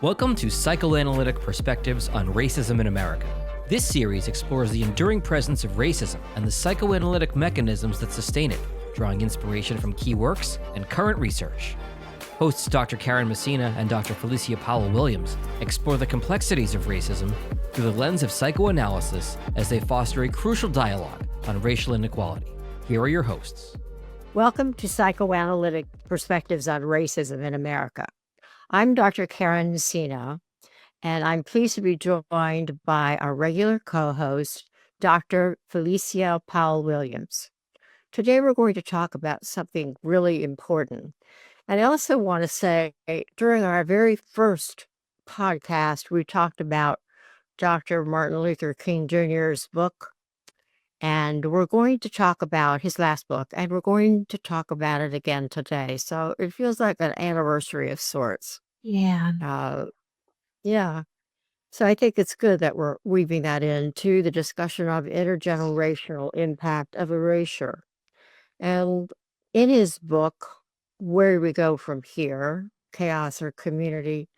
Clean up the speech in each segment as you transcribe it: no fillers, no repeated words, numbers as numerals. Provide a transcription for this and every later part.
Welcome to Psychoanalytic Perspectives on Racism in America. This series explores the enduring presence of racism and the psychoanalytic mechanisms that sustain it, drawing inspiration from key works and current research. Hosts Dr. Karen Messina and Dr. Felicia Powell-Williams explore the complexities of racism through the lens of psychoanalysis as they foster a crucial dialogue on racial inequality. Here are your hosts. Welcome to Psychoanalytic Perspectives on Racism in America. I'm Dr. Karen Messina, and I'm pleased to be joined by our regular co-host, Dr. Felicia Powell-Williams. Today we're going to talk about something really important. And I also want to say, during our very first podcast, we talked about Dr. Martin Luther King Jr.'s book, and we're going to talk about his last book, and we're going to talk about it again today. So it feels like an anniversary of sorts. Yeah. Yeah. So I think it's good that we're weaving that into the discussion of intergenerational impact of erasure. And in his book, Where Do We Go From Here? Chaos or Community,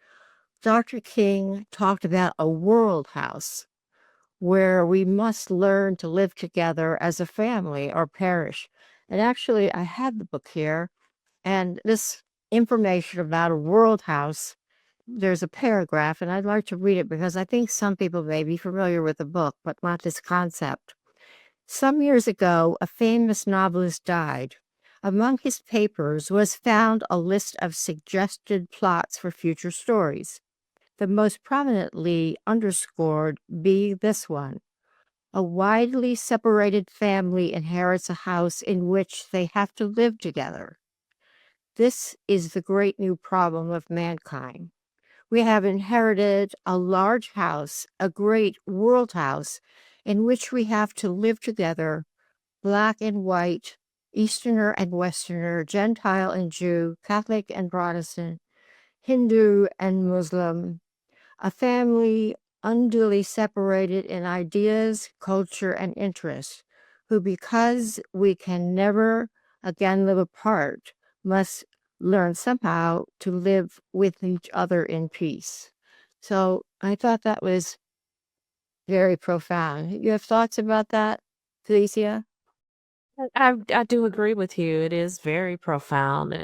Dr. King talked about a world house where we must learn to live together as a family or perish. And actually, I have the book here, and this information about a world house, there's a paragraph, and I'd like to read it because I think some people may be familiar with the book, but not this concept. Some years ago, a famous novelist died. Among his papers was found a list of suggested plots for future stories. The most prominently underscored be this one. A widely separated family inherits a house in which they have to live together. This is the great new problem of mankind. We have inherited a large house, a great world house, in which we have to live together, black and white, Easterner and Westerner, Gentile and Jew, Catholic and Protestant, Hindu and Muslim, a family unduly separated in ideas, culture, and interests, who, because we can never again live apart, must learn somehow to live with each other in peace. So I thought that was very profound. You have thoughts about that, Felicia? I do agree with you. It is very profound.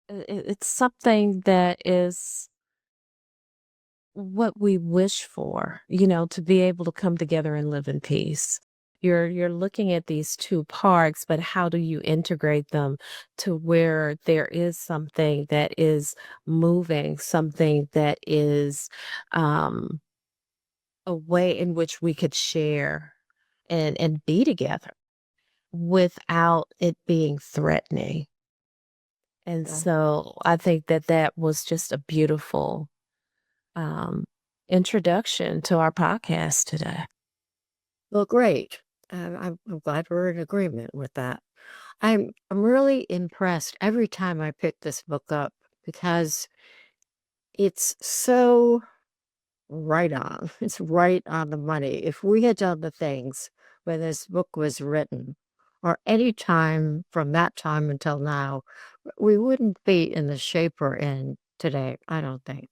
It's something that is what we wish for, to be able to come together and live in peace. You're looking at these two parts, but how do you integrate them to where there is something that is moving, something that is a way in which we could share and be together without it being threatening. And Yeah. so I think that that was just a beautiful introduction to our podcast today. Well, great. I'm glad we're in agreement with that. I'm really impressed every time I pick this book up because it's so right on. It's right on the money. If we had done the things when this book was written, or any time from that time until now, we wouldn't be in the shape we're in today, I don't think.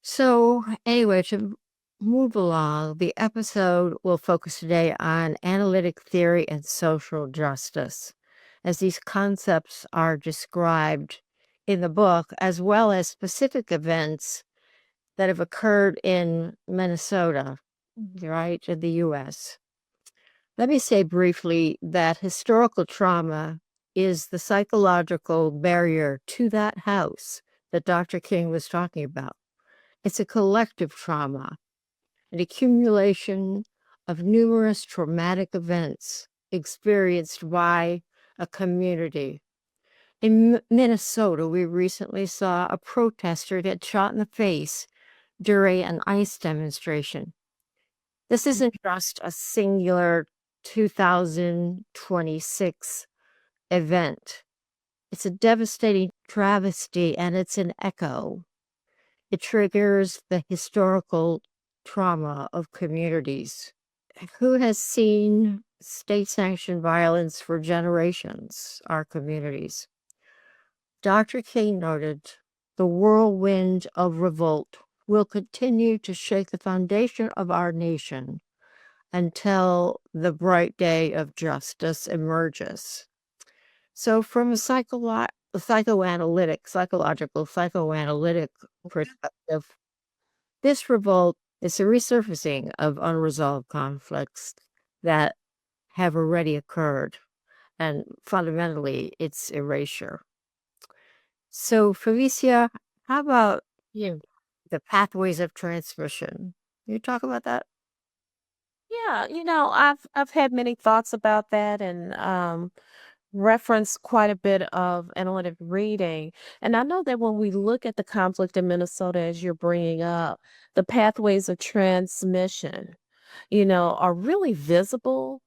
So anyway, to move along, the episode will focus today on analytic theory and social justice, as these concepts are described in the book, as well as specific events that have occurred in Minnesota, right, in the U.S. Let me say briefly that historical trauma is the psychological barrier to that house that Dr. King was talking about. It's a collective trauma, an accumulation of numerous traumatic events experienced by a community. In Minnesota, we recently saw a protester get shot in the face during an ICE demonstration. This isn't just a singular 2026 event. It's a devastating travesty, and it's an echo. It triggers the historical trauma of communities. Who has seen state-sanctioned violence for generations? Our communities. Dr. King noted, the whirlwind of revolt will continue to shake the foundation of our nation until the bright day of justice emerges. So, from a psychological psychoanalytic perspective, this revolt is a resurfacing of unresolved conflicts that have already occurred, and fundamentally, it's erasure. So, Felicia, how about Yeah. the pathways of transmission? Can you talk about that? Yeah, I've had many thoughts about that and referenced quite a bit of analytic reading. And I know that when we look at the conflict in Minnesota, as you're bringing up, the pathways of transmission, are really visible.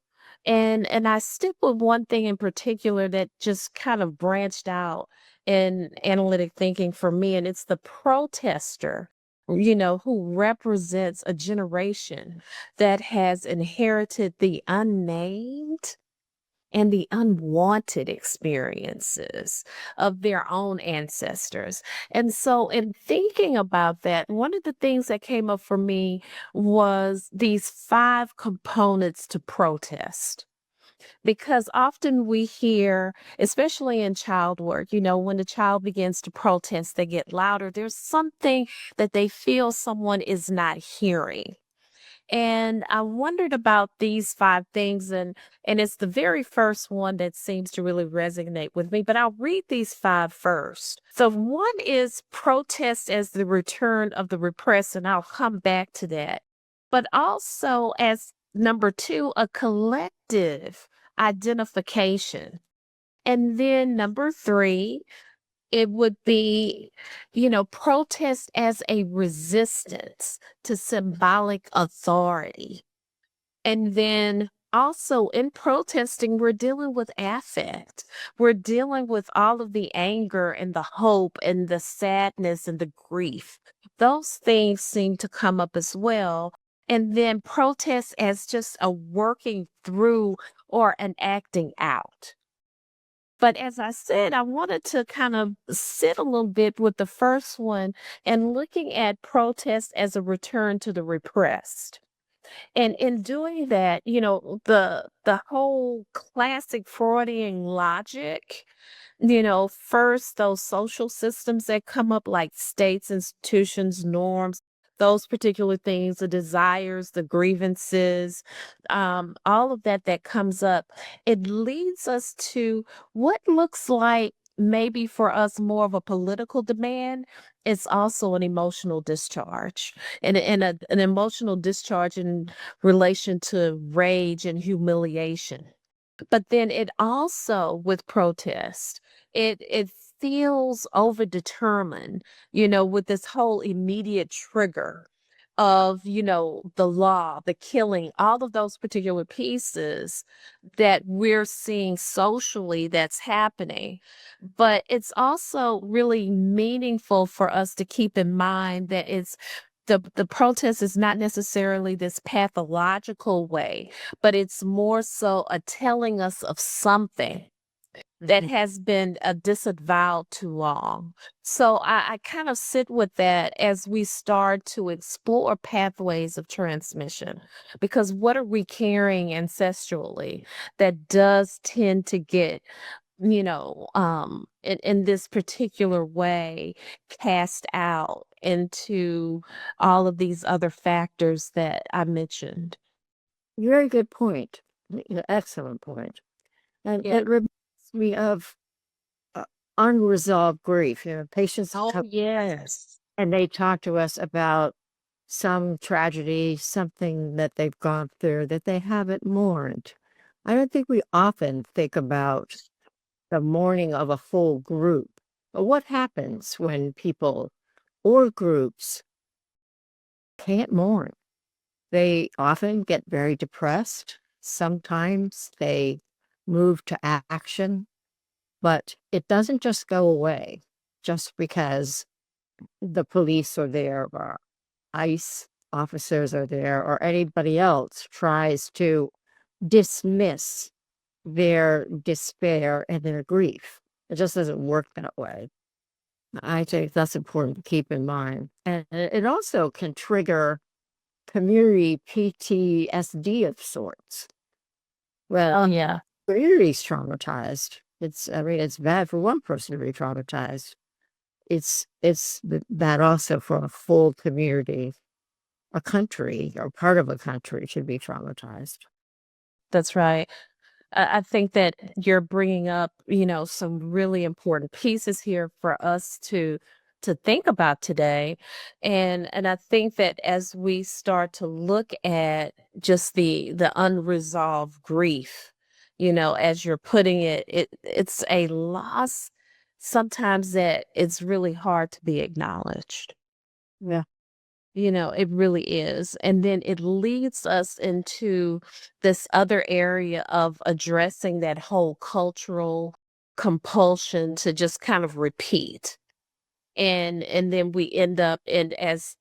And I stick with one thing in particular that just kind of branched out in analytic thinking for me, and it's the protester, who represents a generation that has inherited the unnamed and the unwanted experiences of their own ancestors. And so, in thinking about that, one of the things that came up for me was these 5 components to protest. Because often we hear, especially in child work, when the child begins to protest, they get louder. There's something that they feel someone is not hearing. And I wondered about these 5 things, and it's the very first one that seems to really resonate with me, but I'll read these 5 first. So one is protest as the return of the repressed, and I'll come back to that. But also as number 2, a collective identification. And then number 3, it would be, protest as a resistance to symbolic authority. And then also in protesting, we're dealing with affect. We're dealing with all of the anger and the hope and the sadness and the grief. Those things seem to come up as well. And then protest as just a working through or an acting out. But as I said, I wanted to kind of sit a little bit with the first one and looking at protest as a return to the repressed. And in doing that, the whole classic Freudian logic, first those social systems that come up like states, institutions, norms, those particular things, the desires, the grievances, all of that comes up, it leads us to what looks like maybe for us more of a political demand. It's also an emotional discharge and an emotional discharge in relation to rage and humiliation. But then it also, with protest, it feels overdetermined, with this whole immediate trigger of, the law, the killing, all of those particular pieces that we're seeing socially that's happening. But it's also really meaningful for us to keep in mind that it's the protest is not necessarily this pathological way, but it's more so a telling us of something that has been disavowed too long. So I kind of sit with that as we start to explore pathways of transmission, because what are we carrying ancestrally that does tend to get, in this particular way, cast out into all of these other factors that I mentioned. Very good point. Excellent point. And Yeah. it reminds me of unresolved grief. Patients Oh, come yes. and they talk to us about some tragedy, something that they've gone through that they haven't mourned. I don't think we often think about the mourning of a full group. But what happens when people or groups can't mourn? They often get very depressed. Sometimes they move to action, but it doesn't just go away just because the police are there or ICE officers are there or anybody else tries to dismiss their despair and their grief. It just doesn't work that way. I think that's important to keep in mind. And it also can trigger community PTSD of sorts. Well, Oh, yeah. community's traumatized. It's bad for one person to be traumatized. It's bad also for a full community. A country or part of a country should be traumatized. That's right. I think that you're bringing up, some really important pieces here for us to think about today, and I think that as we start to look at just the unresolved grief, as you're putting it, it's a loss sometimes that it's really hard to be acknowledged. Yeah. It really is. And then it leads us into this other area of addressing that whole cultural compulsion to just kind of repeat. And then we end up in, as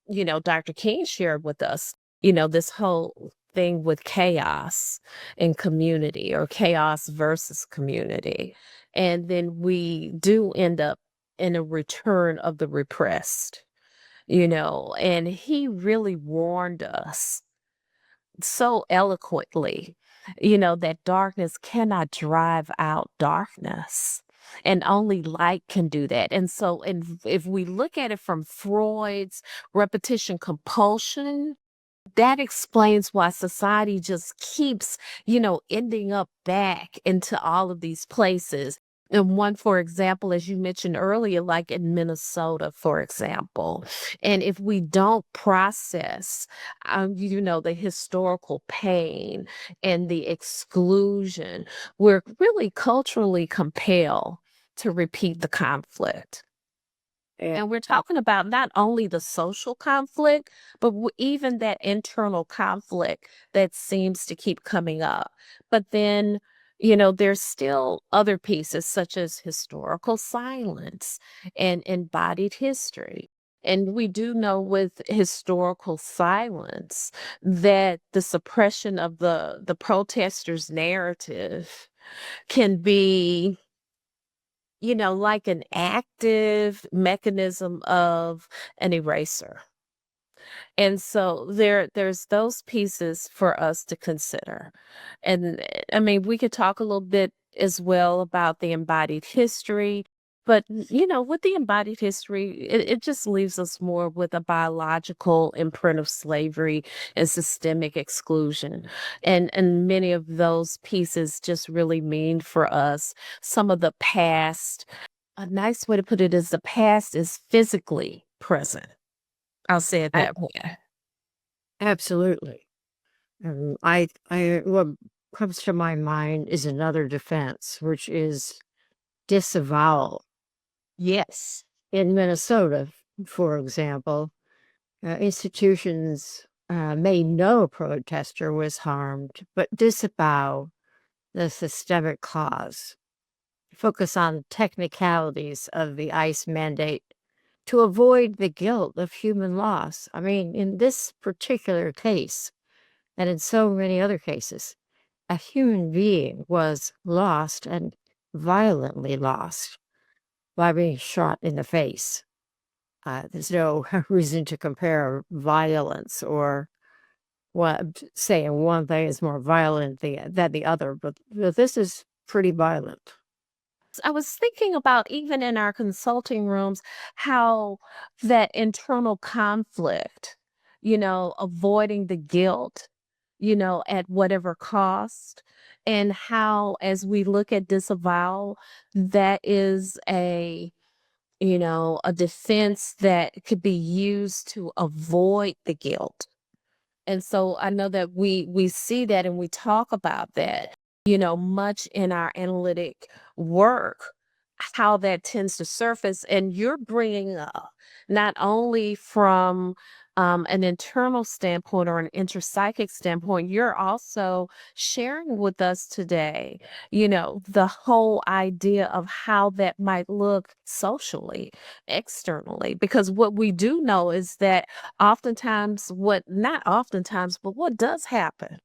Dr. King shared with us, this whole thing with chaos and community, or chaos versus community. And then we do end up in a return of the repressed, and he really warned us so eloquently, that darkness cannot drive out darkness. And only light can do that. And so, and if we look at it from Freud's repetition compulsion, that explains why society just keeps, ending up back into all of these places. And one, for example, as you mentioned earlier, like in Minnesota, for example. And if we don't process, the historical pain and the exclusion, we're really culturally compelled to repeat the conflict. Yeah. And we're talking about not only the social conflict, but even that internal conflict that seems to keep coming up. But then, there's still other pieces such as historical silence and embodied history. And we do know with historical silence that the suppression of the protesters' narrative can be, like an active mechanism of an eraser. And so there's those pieces for us to consider. And I mean, we could talk a little bit as well about the embodied history. But, with the embodied history, it just leaves us more with a biological imprint of slavery and systemic exclusion. And many of those pieces just really mean for us some of the past. A nice way to put it is the past is physically present. I'll say it I, that way. absolutely. What comes to my mind is another defense, which is disavowal. Yes. In Minnesota, for example, institutions may know a protester was harmed, but disavow the systemic cause. Focus on technicalities of the ICE mandate to avoid the guilt of human loss. I mean, in this particular case, and in so many other cases, a human being was lost and violently lost by being shot in the face. There's no reason to compare violence or saying one thing is more violent than the other, but this is pretty violent. I was thinking about, even in our consulting rooms, how that internal conflict, avoiding the guilt, at whatever cost, and how, as we look at disavowal, that is a defense that could be used to avoid the guilt. And so I know that we see that and we talk about that, much in our analytic work, how that tends to surface. And you're bringing up not only from an internal standpoint or an interpsychic standpoint, you're also sharing with us today, the whole idea of how that might look socially, externally. Because what we do know is that oftentimes, not oftentimes, but what does happen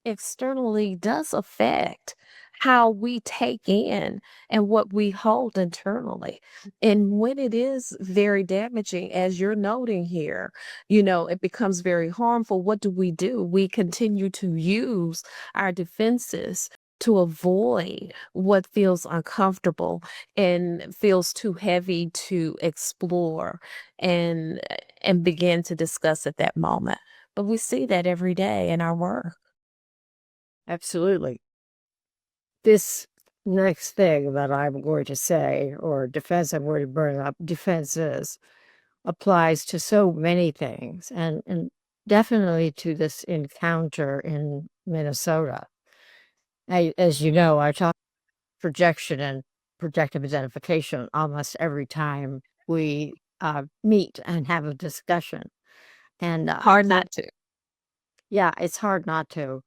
externally does affect how we take in and what we hold internally. And when it is very damaging, as you're noting here, it becomes very harmful. What do? We continue to use our defenses to avoid what feels uncomfortable and feels too heavy to explore and begin to discuss at that moment. But we see that every day in our work. Absolutely. This next thing that I'm going to say, or defense I'm going to bring up, defenses, applies to so many things, and definitely to this encounter in Minnesota. As you know, I talk projection and projective identification almost every time we meet and have a discussion. And Hard not to. yeah, it's hard not to.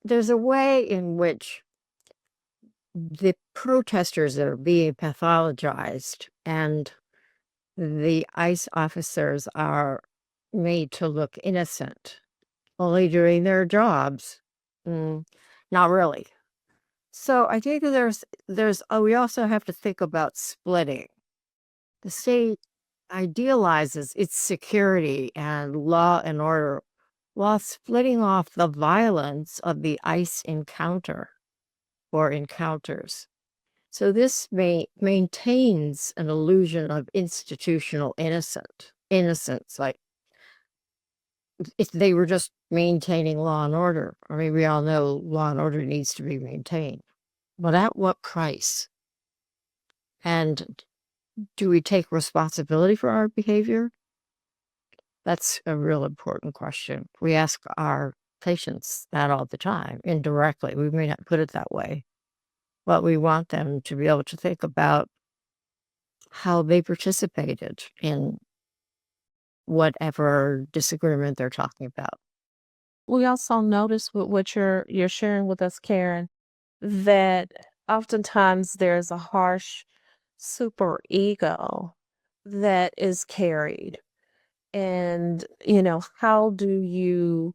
There's a way in which the protesters that are being pathologized and the ICE officers are made to look innocent, only doing their jobs. Not really. So I think we also have to think about splitting. The state idealizes its security and law and order while splitting off the violence of the ICE encounter or encounters. So this maintains an illusion of institutional innocence, like if they were just maintaining law and order. I mean, we all know law and order needs to be maintained, but at what price? And do we take responsibility for our behavior? That's a real important question. We ask our patients that all the time, indirectly. We may not put it that way, but we want them to be able to think about how they participated in whatever disagreement they're talking about. We also notice with what you're sharing with us, Karen, that oftentimes there's a harsh super ego that is carried. And, how do you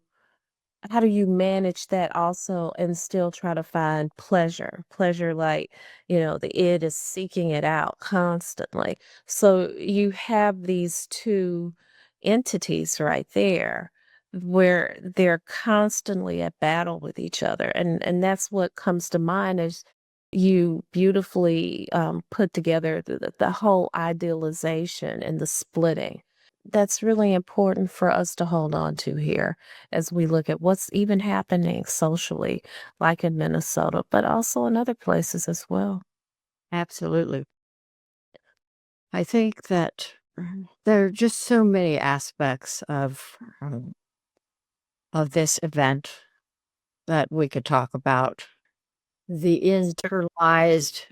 manage that also and still try to find pleasure? Pleasure, like, the id is seeking it out constantly. So you have these two entities right there where they're constantly at battle with each other. And that's what comes to mind as you beautifully put together the whole idealization and the splitting. That's really important for us to hold on to here as we look at what's even happening socially, like in Minnesota, but also in other places as well. Absolutely. I think that there are just so many aspects of this event that we could talk about. The internalized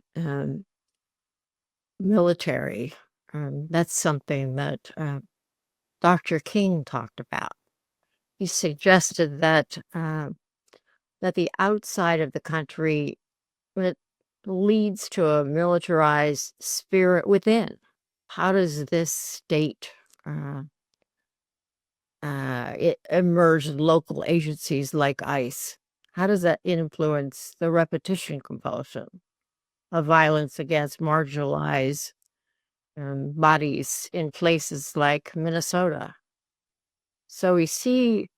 military, that's something that Dr. King talked about. He suggested that the outside of the country, it leads to a militarized spirit within. How does this state it emerge in local agencies like ICE? How does that influence the repetition compulsion of violence against marginalized bodies in places like Minnesota? So we see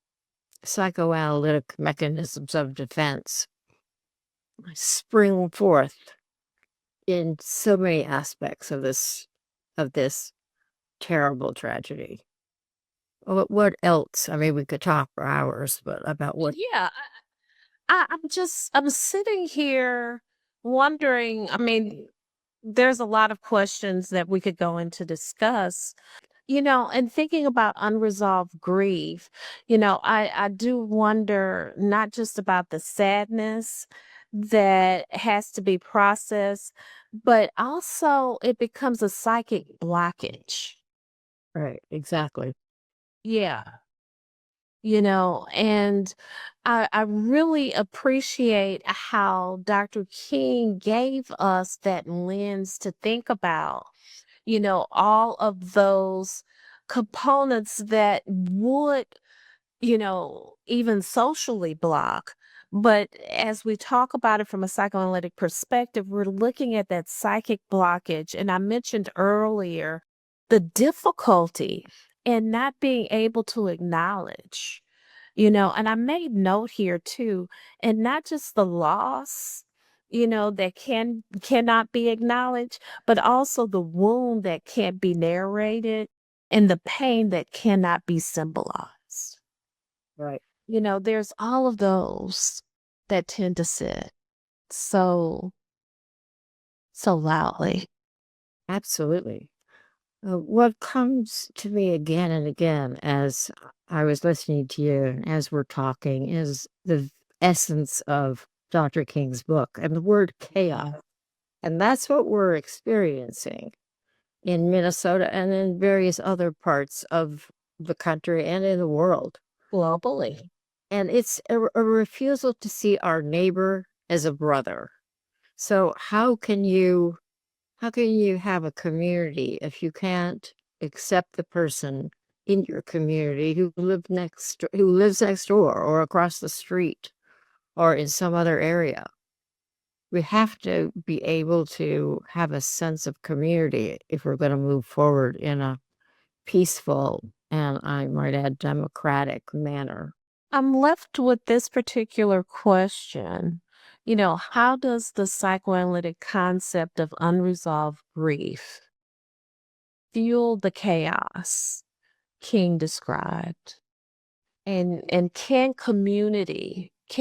psychoanalytic mechanisms of defense spring forth in so many aspects of this terrible tragedy. What else? I mean, we could talk for hours, but about what? Yeah, I'm sitting here wondering. I mean, there's a lot of questions that we could go into discuss. And thinking about unresolved grief, I do wonder not just about the sadness that has to be processed, but also it becomes a psychic blockage. Right, exactly. Yeah. And I really appreciate how Dr. King gave us that lens to think about, all of those components that would, even socially block, But as we talk about it from a psychoanalytic perspective, we're looking at that psychic blockage. And I mentioned earlier the difficulty in not being able to acknowledge, and I made note here too, and not just the loss, that cannot be acknowledged, but also the wound that can't be narrated and the pain that cannot be symbolized. Right. There's all of those that tend to sit so loudly. Absolutely. What comes to me again and again as I was listening to you and as we're talking is the essence of Dr. King's book and the word chaos. And that's what we're experiencing in Minnesota and in various other parts of the country and in the world. Globally. And it's a refusal to see our neighbor as a brother. So how can you have a community if you can't accept the person in your community who lives next door or across the street or in some other area? We have to be able to have a sense of community if we're going to move forward in a peaceful and, I might add, democratic manner. I'm left with this particular question. How does the psychoanalytic concept of unresolved grief fuel the chaos King described? And can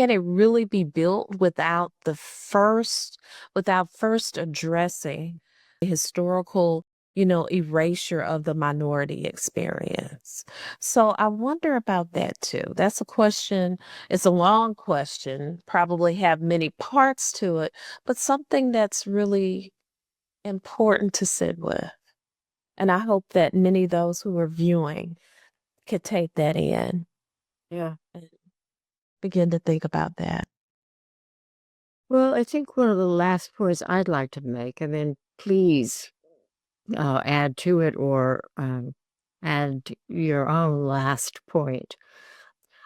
it really be built without first addressing the historical, erasure of the minority experience? So I wonder about that too. That's a question. It's a long question, probably have many parts to it, but something that's really important to sit with. And I hope that many of those who are viewing could take that in Yeah. and begin to think about that. Well, I think one of the last points I'd like to make, and then please add to it or add your own last point.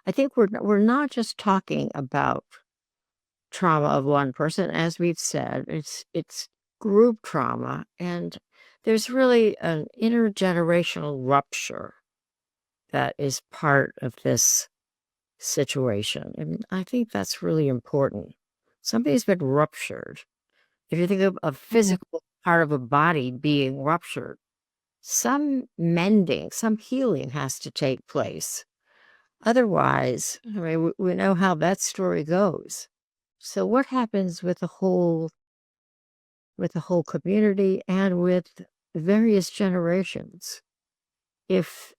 I think we're not just talking about trauma of one person, as we've said. It's group trauma, and there's really an intergenerational rupture that is part of this situation, and I think that's really important. Somebody's been ruptured. If you think of a physical part of a body being ruptured, some mending, some healing has to take place. Otherwise, I mean, we know how that story goes. So what happens with the whole community and with various generations if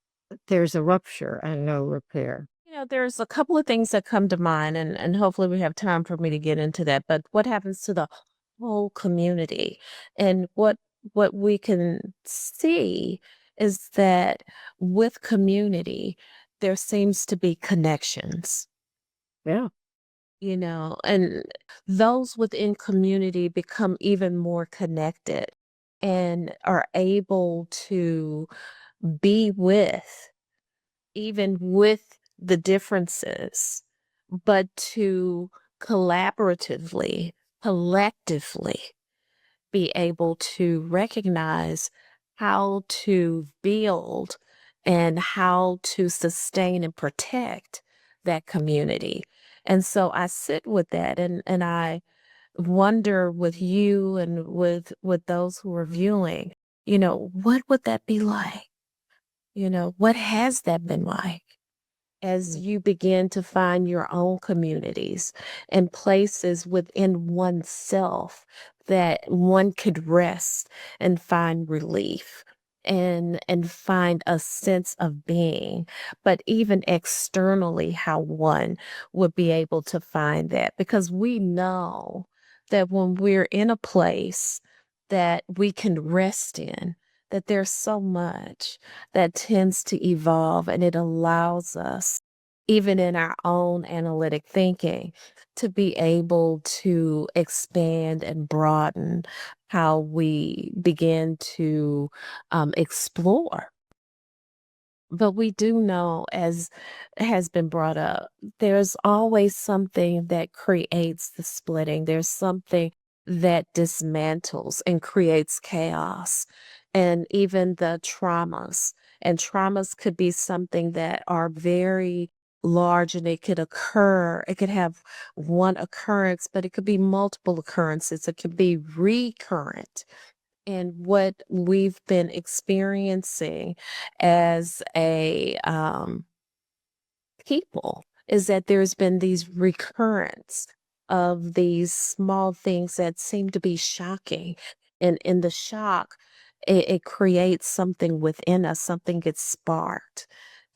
there's a rupture and no repair? There's a couple of things that come to mind, and hopefully we have time for me to get into that. But what happens to the whole community? And what we can see is that with community, there seems to be connections, Yeah. and those within community become even more connected and are able to be even with the differences, but to collaboratively, collectively be able to recognize how to build and how to sustain and protect that community. And so I sit with that and I wonder with you and with those who are viewing, what would that be like? What has that been like as you begin to find your own communities and places within oneself that one could rest and find relief and find a sense of being, but even externally how one would be able to find that, because we know that when we're in a place that we can rest in, that there's so much that tends to evolve, and it allows us, even in our own analytic thinking, to be able to expand and broaden how we begin to explore But we do know, as has been brought up, there's always something that creates the splitting. There's something that dismantles and creates chaos, and even the traumas. And traumas could be something that are very large, and it could occur. It could have one occurrence, but it could be multiple occurrences. It could be recurrent. And what we've been experiencing as a people is that there's been these recurrence of these small things that seem to be shocking. And in the shock, it creates something within us, something gets sparked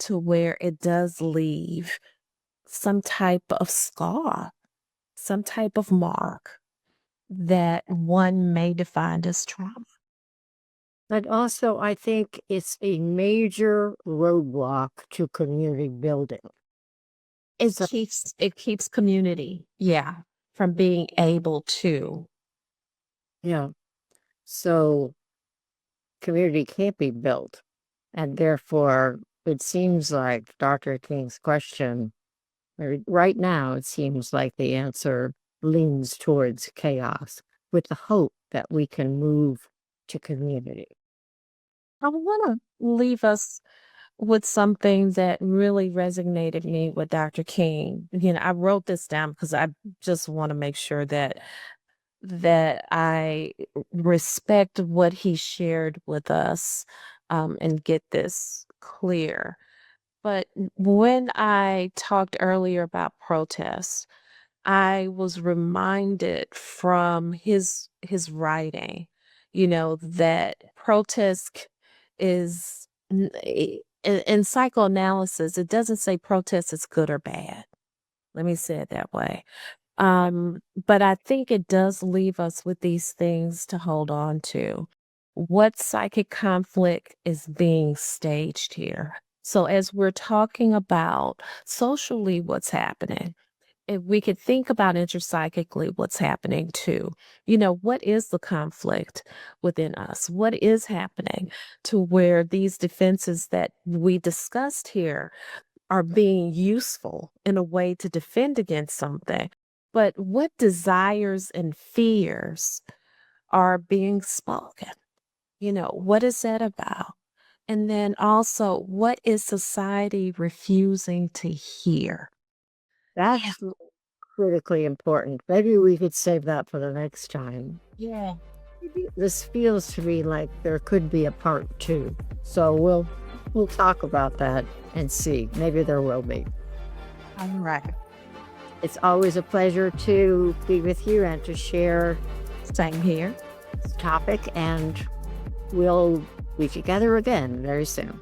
to where it does leave some type of scar, some type of mark that one may define as trauma. But also, I think it's a major roadblock to community building. It So, keeps community, from being able to. yeah. So community can't be built. And therefore, it seems like Dr. King's question, right now, it seems like the answer leans towards chaos with the hope that we can move to community. I want to leave us with something that really resonated me with Dr. King. I wrote this down because I just want to make sure that I respect what he shared with us, and get this clear. But when I talked earlier about protests, I was reminded from his writing, that protest is in psychoanalysis, it doesn't say protest is good or bad. Let me say it that way. But I think it does leave us with these things to hold on to. What psychic conflict is being staged here? So as we're talking about socially what's happening, if we could think about interpsychically what's happening too. What is the conflict within us? What is happening to where these defenses that we discussed here are being useful in a way to defend against something? But what desires and fears are being spoken? What is that about? And then also, what is society refusing to hear? That's critically important. Maybe we could save that for the next time. Yeah. This feels to me like there could be a part 2. So we'll talk about that and see. Maybe there will be. All right. It's always a pleasure to be with you and to share Same here. this topic, and we'll be together again very soon.